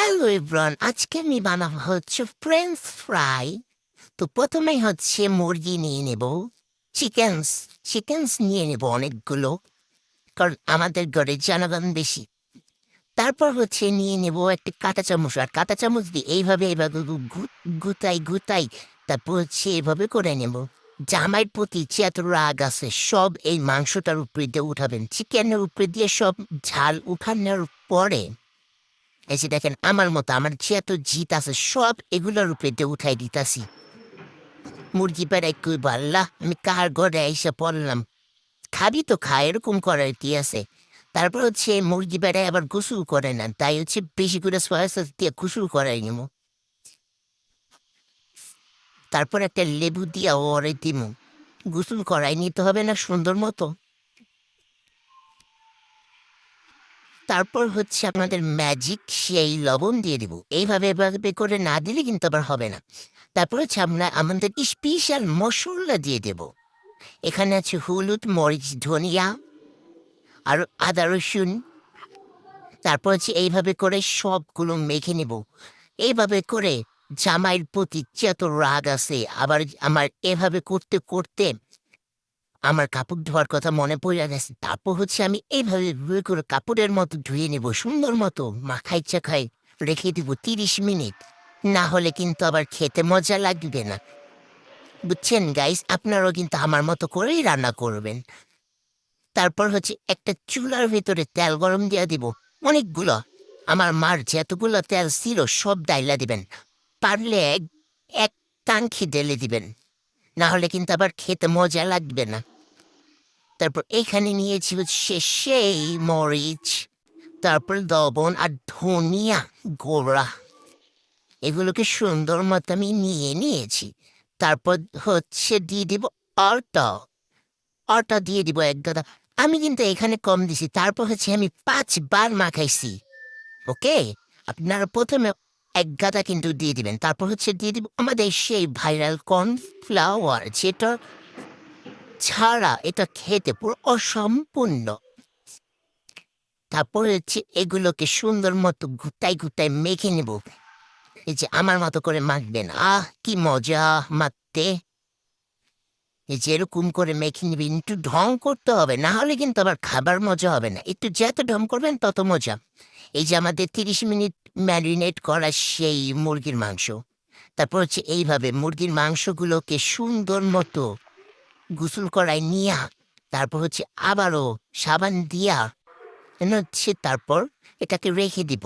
Hello everyone, আজকে আমি বানাবো হচ্ছে ফ্রেঞ্চ ফ্রাই। তো প্রথমেই হচ্ছে মুরগি নিয়ে নেব, চিকেনস চিকেনস নিয়ে নেব অনেকগুলো, কারণ আমাদের ঘরে জনগণ বেশি। তারপর হচ্ছে নিয়ে নেব একটা কাঁটা চামচ, আর কাঁটা চামচ দিয়ে এইভাবে এইভাবে গুতাই গুতাই, তারপর হচ্ছে এভাবে করে নেব। জামাইয়ের প্রতি যে এত রাগ আছে সব এই মাংসটার উপরে দিয়ে উঠাবেন, চিকেনের উপরে দিয়ে সব ঝাল উঠানোর পরে এই যে দেখেন আমার মতো আমার যে এত জিত আছে সব এগুলোর উপরে দিয়ে উঠাই দিতাছি। মুরগি বেড়াই কই আল্লাহ, আমি কার ঘরে এসে পড়লাম। খাবি তো খা, এরকম করার কি আছে। তারপর হচ্ছে মুরগি বেড়ায় আবার গোসল করে না, তাই হচ্ছে বেশি করে সয়া সস দিয়ে গোসল করাই নিব। তারপর একটা লেবু দিয়া ওরে দিমু, গোসল করাই নিতে হবে না সুন্দর মতো। তারপর হচ্ছে আপনাদের ম্যাজিক সেই লবণ দিয়ে দিব, এইভাবে এভাবে করে না দিলে কিন্তু আবার হবে না। তারপর হচ্ছে আমরা আমাদের স্পেশাল মশলা দিয়ে দেব। এখানে আছে হলুদ, মরিচ, ধনিয়া আর আদা রসুন। তারপর হচ্ছে এইভাবে করে সবগুলো মেখে নেব। এইভাবে করে জামাইয়ের প্রতি যত রাগ আছে, আবার আমার এভাবে করতে করতে আমার কাপড় ধোয়ার কথা মনে পড়ে গেছে। তারপর হচ্ছে আমি এইভাবে এভাবে করে কাপড়ের মতো ধুয়ে নেব সুন্দর মতো, মাখাই চাখাই রেখে দিব 30 মিনিট। না হলে কিন্তু আবার খেতে মজা লাগবে না। বুঝছেন গাইস, আপনারাও কিন্তু আমার মতো করেই রান্না করবেন। তারপর হচ্ছে একটা চুলার ভিতরে তেল গরম দিয়ে দিব অনেকগুলো। আমার মার যতগুলো তেল ছিল সব ডাইলা দিবেন, পারলে এক এক টাঙ্কি ঢেলে দিবেন, না হলে কিন্তু আবার খেতে মজা লাগবে না। তারপর এখানে নিয়েছি হচ্ছে সেই মরিচ, তারপর লবণ আর ধনিয়া গোড়া, এগুলোকে সুন্দর মতো আমি নিয়ে নিয়েছি। তারপর হচ্ছে দিয়ে দিব আটা, আটা দিয়ে দিব এক গাদা। আমি কিন্তু এখানে কম দিছি, তারপর হচ্ছে আমি 5 বার মাখাইছি। ওকে, আপনারা প্রথমে এক গাদা কিন্তু দিয়ে দিবেন। তারপর হচ্ছে দিয়ে দিব আমাদের সেই ভাইরাল কর্নফ্লাওয়ার, যেটা ছাড়া এটা খেতে পুরো অসম্পূর্ণ। তারপর হচ্ছে এগুলোকে সুন্দর মতো গুতাই গুতাই মেখে নেব। এই যে আমার মতো করে মাখবেন, কি মজা মাখতে। এই যে এরকম করে মেখে নিবেন, একটু ঢং করতে হবে, না হলে কিন্তু আবার খাবার মজা হবে না। একটু যত ঢং করবেন তত মজা। এই যে আমাদের 30 মিনিট ম্যারিনেট করা সেই মুরগির মাংস। তারপর হচ্ছে এইভাবে মুরগির মাংসগুলোকে সুন্দর মতো গোসল করায় নিয়া, তারপর হচ্ছে আবারও সাবান দিয়া হচ্ছে, তারপর এটাকে রেখে দিব।